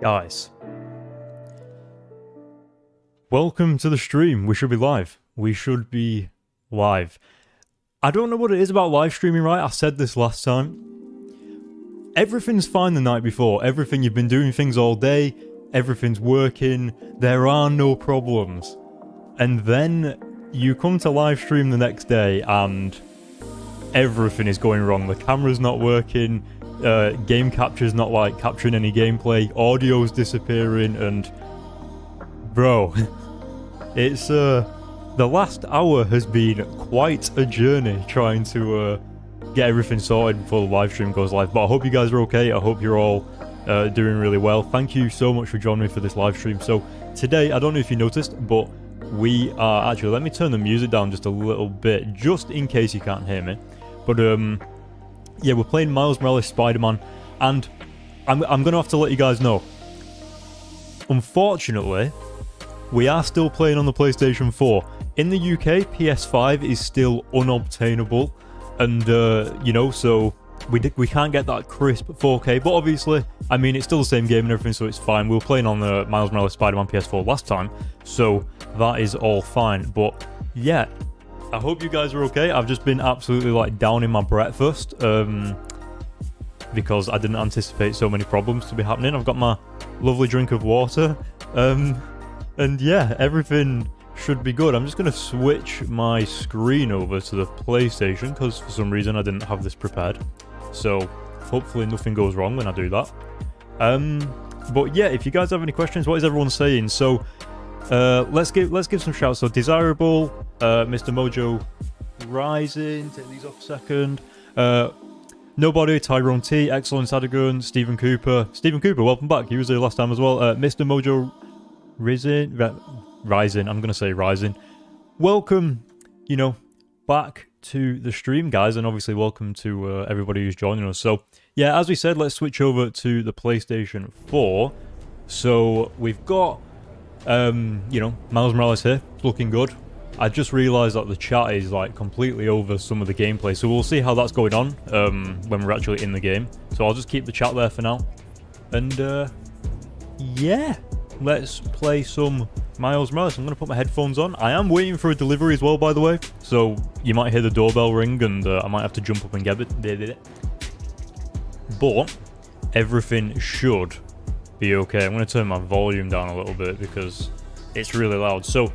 Guys, welcome to the stream. We should be live. We should be live. I don't know what it is about live streaming, right? I said this last time. Everything's fine the night before. Everything, you've been doing things all day. Everything's working. There are no problems. And then you come to live stream the next day and everything is going wrong. The camera's not working. Game capture's not like capturing any gameplay. Audio's disappearing, and bro, it's the last hour has been quite a journey trying to get everything sorted before the live stream goes live. But I hope you guys are okay. I hope you're all doing really well. Thank you so much for joining me for this live stream. So today, I don't know if you noticed, but we are actually, let me turn the music down just a little bit, just in case you can't hear me. But yeah, we're playing Miles Morales Spider-Man, and I'm going to have to let you guys know. Unfortunately, we are still playing on the PlayStation 4. In the UK, PS5 is still unobtainable, and, you know, so we can't get that crisp 4K, but obviously, I mean, it's still the same game and everything, so it's fine. We were playing on the Miles Morales Spider-Man PS4 last time, so that is all fine, but yeah. I hope you guys are okay. I've just been absolutely like down in my breakfast because I didn't anticipate so many problems to be happening. I've got my lovely drink of water and yeah, everything should be good. I'm just going to switch my screen over to the PlayStation because for some reason I didn't have this prepared. So hopefully nothing goes wrong when I do that. But yeah, if you guys have any questions, what is everyone saying? So let's give some shouts. So Desirable, Mr. Mojo Rising, take these off a second. Nobody, Tyrone T, Excellent Sadagun, Stephen Cooper, welcome back. He was here last time as well. Mr. Mojo Rising, I'm gonna say Rising. Welcome, you know, back to the stream, guys, and obviously welcome to everybody who's joining us. So yeah, as we said, let's switch over to the PlayStation 4. So we've got you know, Miles Morales here, it's looking good. I just realised that the chat is like completely over some of the gameplay, so we'll see how that's going on when we're actually in the game. So I'll just keep the chat there for now. And yeah, let's play some Miles Morales. I'm going to put my headphones on. I am waiting for a delivery as well, by the way, so you might hear the doorbell ring and I might have to jump up and get it. But everything should be okay. I'm going to turn my volume down a little bit because it's really loud. So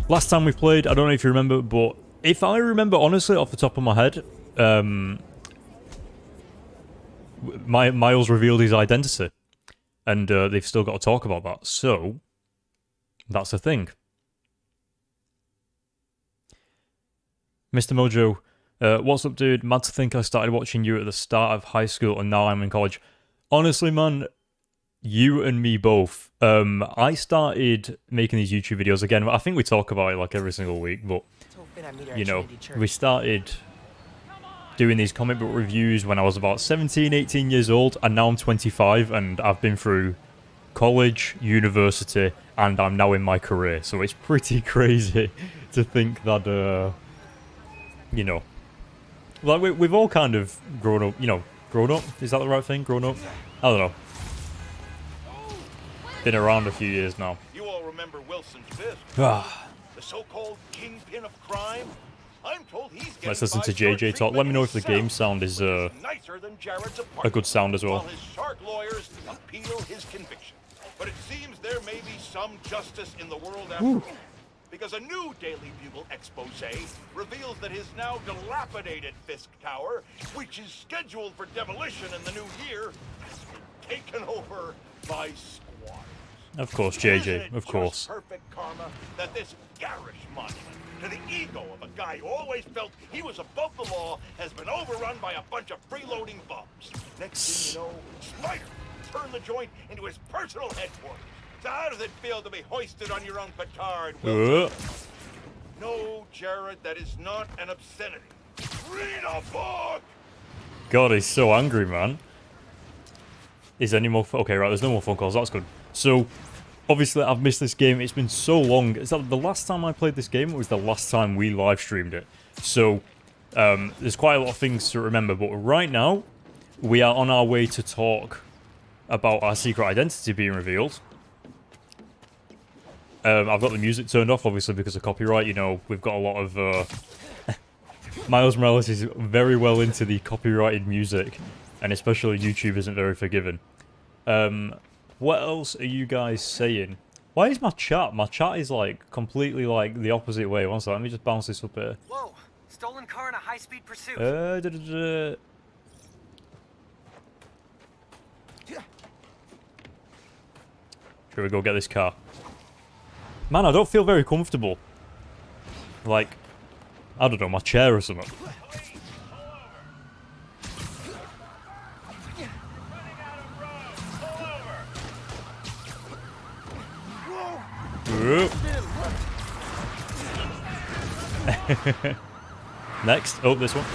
last time we played, I don't know if you remember, but if I remember honestly off the top of my head, Miles revealed his identity, and they've still got to talk about that. So that's the thing. Mr. Mojo, what's up, dude? Mad to think I started watching you at the start of high school and now I'm in college. Honestly, man, you and me both. I started making these YouTube videos again. I think we talk about it like every single week, but you know, we started doing these comic book reviews when I was about 17, 18 years old, and now I'm 25, and I've been through college, university, and I'm now in my career. So it's pretty crazy to think that, you know, like we've all kind of grown up, you know, grown up? Is that the right thing? Grown up? I don't know. Been around a few years now. You all remember Wilson Fisk, the so-called kingpin of crime? I'm told he's getting Let's listen to JJ talk. Let me know if the game sound is a good sound as well. While his shark lawyers appeal his conviction. But it seems there may be some justice in the world after all. Because a new Daily Bugle expose reveals that his now dilapidated Fisk Tower, which is scheduled for demolition in the new year, has been taken over by squatters. Of course, JJ, of course. Perfect karma that this garish monument to the ego of a guy who always felt he was above the law has been overrun by a bunch of freeloading bums. Next thing you know, Spider turned the joint into his personal headquarters. So how does it feel to be hoisted on your own petard, Wilson? No, Jared, that is not an obscenity. Read a book! God, he's so angry, man. Is there any more? Okay, right, there's no more phone calls. That's good. So, obviously, I've missed this game. It's been so long. Is that the last time I played this game? Or was the last time we live streamed it? So, there's quite a lot of things to remember. But right now, we are on our way to talk about our secret identity being revealed. I've got the music turned off, obviously, because of copyright. You know, we've got a lot of... Miles Morales is very well into the copyrighted music, and especially YouTube isn't very forgiving. What else are you guys saying? Why is my chat? My chat is, like, completely, like, the opposite way. One second, let me just bounce this up here. Whoa! Stolen car in a high-speed pursuit. Should we go get this car? Man, I don't feel very comfortable. Like, I don't know, my chair or something. Next. Oh, this one.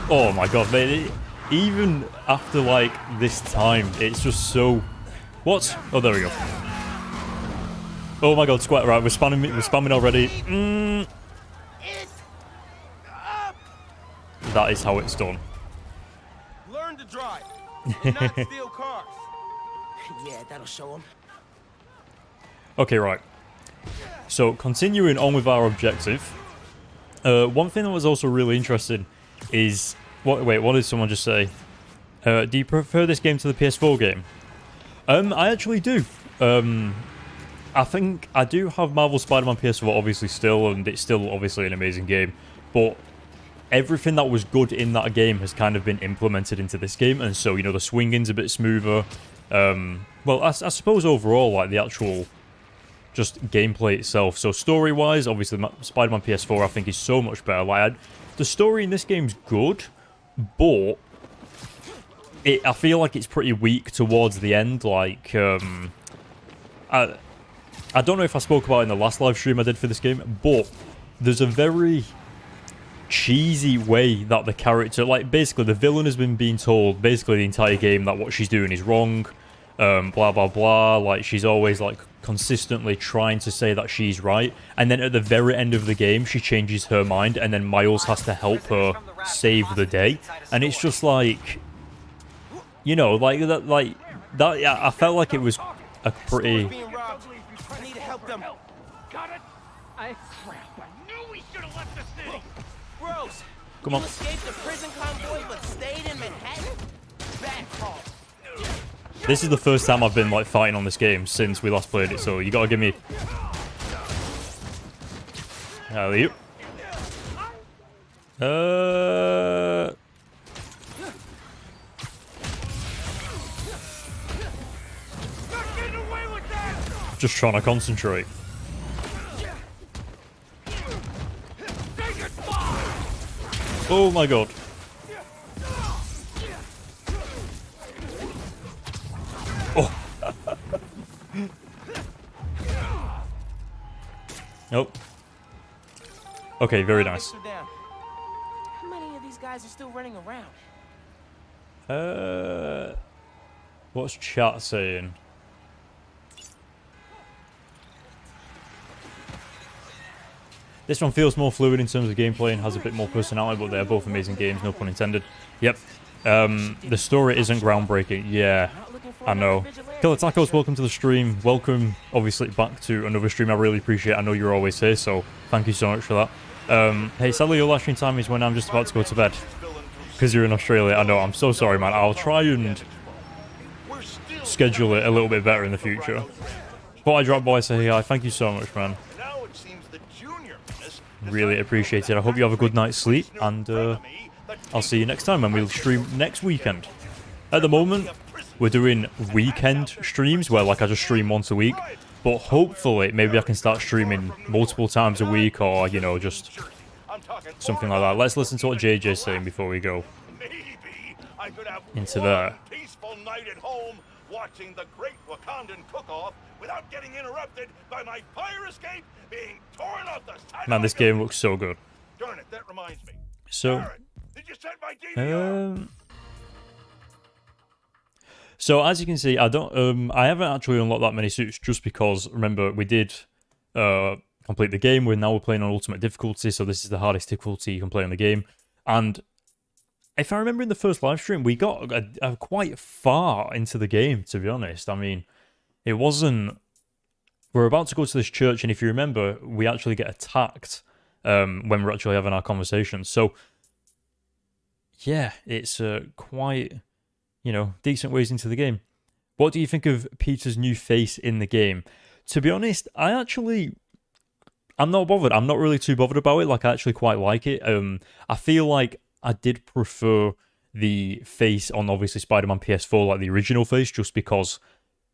Oh my god, mate. Even after, like, this time, it's just so... What? Oh, there we go. Oh my god, squat. Right, we're spamming already. That is how it's done. Learn to drive and not steal cars. Yeah, that'll show him. Okay, right. So, continuing on with our objective. One thing that was also really interesting is... Wait, what did someone just say? Do you prefer this game to the PS4 game? I actually do. I think I do have Marvel Spider-Man PS4 obviously still, and it's still obviously an amazing game. But everything that was good in that game has kind of been implemented into this game, and so, you know, the swinging's a bit smoother. Well, I suppose overall, like, the actual just gameplay itself. So story-wise, obviously, Spider-Man PS4 I think is so much better. Like, the story in this game's good, but I feel like it's pretty weak towards the end. Like, I don't know if I spoke about it in the last live stream I did for this game, but there's a very cheesy way that the character, like, basically the villain has been being told basically the entire game that what she's doing is wrong, blah blah blah. Like, she's always, like, consistently trying to say that she's right, and then at the very end of the game she changes her mind, and then Miles has to help her save the day, and it's just like, you know, like that. Yeah, I felt like it was a pretty... Being robbed. I need to help them. Got it? Crap, I knew we should have left the city! Rose, Come on. you escaped the prison convoy but stayed in Manhattan? Bad call. This is the first time I've been, like, fighting on this game since we last played it, so you gotta give me... Alley-oop. Just trying to concentrate. Oh my god. Oh. Nope. Okay, very nice. How many of these guys are still running around? What's chat saying? This one feels more fluid in terms of gameplay and has a bit more personality, but they're both amazing games, no pun intended. Yep. The story isn't groundbreaking. Yeah, I know. Killer Tacos, welcome to the stream. Welcome, obviously, back to another stream. I really appreciate it. I know you're always here, so thank you so much for that. Hey, sadly, your last stream time is when I'm just about to go to bed. Because you're in Australia. I know, I'm so sorry, man. I'll try and schedule it a little bit better in the future. But I dropped by and say hi. Thank you so much, man. Really appreciate it. I hope you have a good night's sleep, and I'll see you next time when we'll stream next weekend. At the moment, we're doing weekend streams where, like, I just stream once a week, but hopefully maybe I can start streaming multiple times a week, or, you know, just something like that. Let's listen to what JJ's saying before we go into there. Peaceful night at home, watching the great Wakandan cook-off without getting interrupted by my fire escape being torn off the side. Man, this game looks so good. Darn it, that reminds me. So, Barrett, did you set my DVR? So as you can see, I haven't actually unlocked that many suits, just because, remember, we did complete the game. We're playing on ultimate difficulty, so this is the hardest difficulty you can play on the game. And if I remember in the first live stream, we got quite far into the game, to be honest. I mean, it wasn't... We're about to go to this church, and if you remember, we actually get attacked when we're actually having our conversation. So, yeah, it's quite, you know, decent ways into the game. What do you think of Peter's new face in the game? To be honest, I'm not bothered. I'm not really too bothered about it. Like, I actually quite like it. I feel like I did prefer the face on, obviously, Spider-Man PS4, like the original face, just because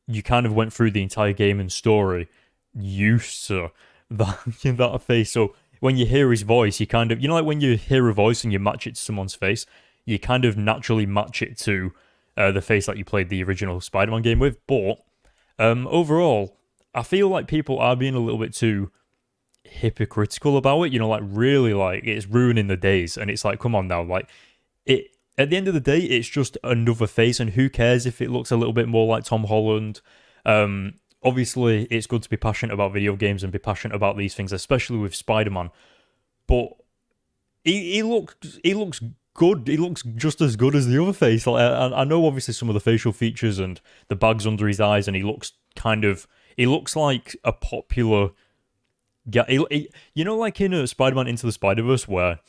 you kind of went through the entire game and story used to that face. So when you hear his voice, you kind of, you know, like when you hear a voice and you match it to someone's face, you kind of naturally match it to the face that you played the original Spider-Man game with. But overall, I feel like people are being a little bit too hypocritical about it, you know, like really, like it's ruining the days. And it's like, come on now, like it at the end of the day, it's just another face, and who cares if it looks a little bit more like Tom Holland. Obviously it's good to be passionate about video games and be passionate about these things, especially with Spider-Man, but he looks good. He looks just as good as the other face. Like, I know obviously some of the facial features and the bags under his eyes, and he looks like a popular guy. You know, like in Spider-Man Into the Spider-Verse, where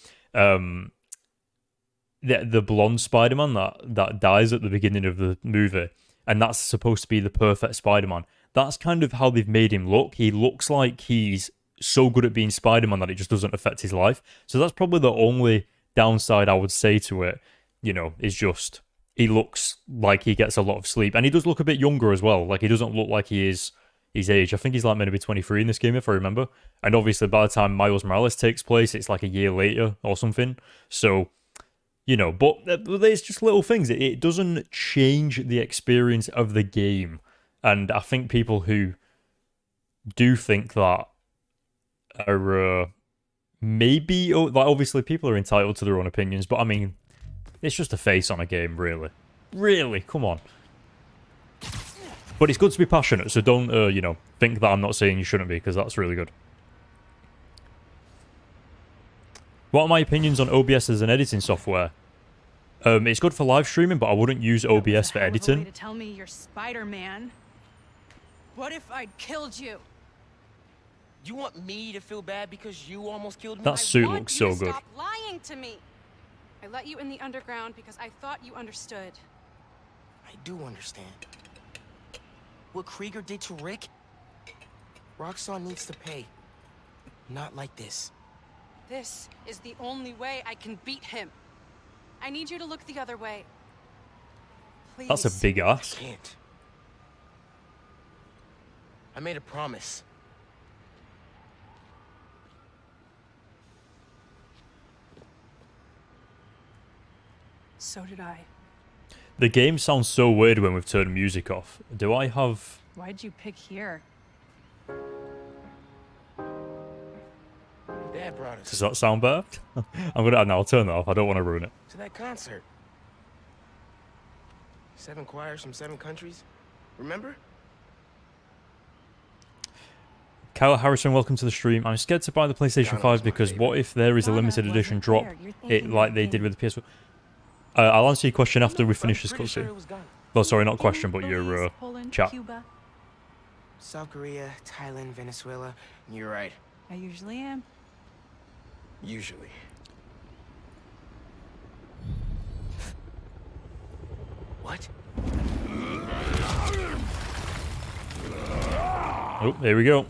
the blonde Spider-Man that dies at the beginning of the movie, and that's supposed to be the perfect Spider-Man. That's kind of how they've made him look. He looks like he's so good at being Spider-Man that it just doesn't affect his life. So that's probably the only downside I would say to it, you know, is just he looks like he gets a lot of sleep. And he does look a bit younger as well. Like, he doesn't look like he is his age. I think he's like maybe 23 in this game, if I remember. And obviously by the time Miles Morales takes place, it's like a year later or something. So, you know, but there's just little things. It doesn't change the experience of the game. And I think people who do think that are maybe, like, obviously people are entitled to their own opinions, but I mean, it's just a face on a game, really. Really, come on. But it's good to be passionate, so don't, you know, think that I'm not saying you shouldn't be, because that's really good. What are my opinions on OBS as an editing software? It's good for live streaming, but I wouldn't use OBS for editing. To tell me you're Spider-Man. What if I'd killed you? You want me to feel bad because you almost killed me? That suit I want looks you so to good. Stop lying to me. I let you in the underground because I thought you understood. I do understand. What Krieger did to Rick? Roxxon needs to pay. Not like this. This is the only way I can beat him. I need you to look the other way. Please. That's a big ass. Can't. I made a promise. So did I. The game sounds so weird when we've turned music off. Do I have... Why'd you pick here? Dad brought us Does that sound better? I'll turn that off. I don't want to ruin it. to that concert. 7 choirs from 7 countries. Remember? Kyle Harrison, welcome to the stream. I'm scared to buy the PlayStation 5 because what if there is a limited edition drop, it like they did with the PS4? I'll answer your question after we finish this Pretty sure cutscene. it was gone. Oh, sorry, not question, but your Belize, Poland, chat. Cuba. South Korea, Thailand, Venezuela. You're right. I usually am. Usually. What? Oh, there we go.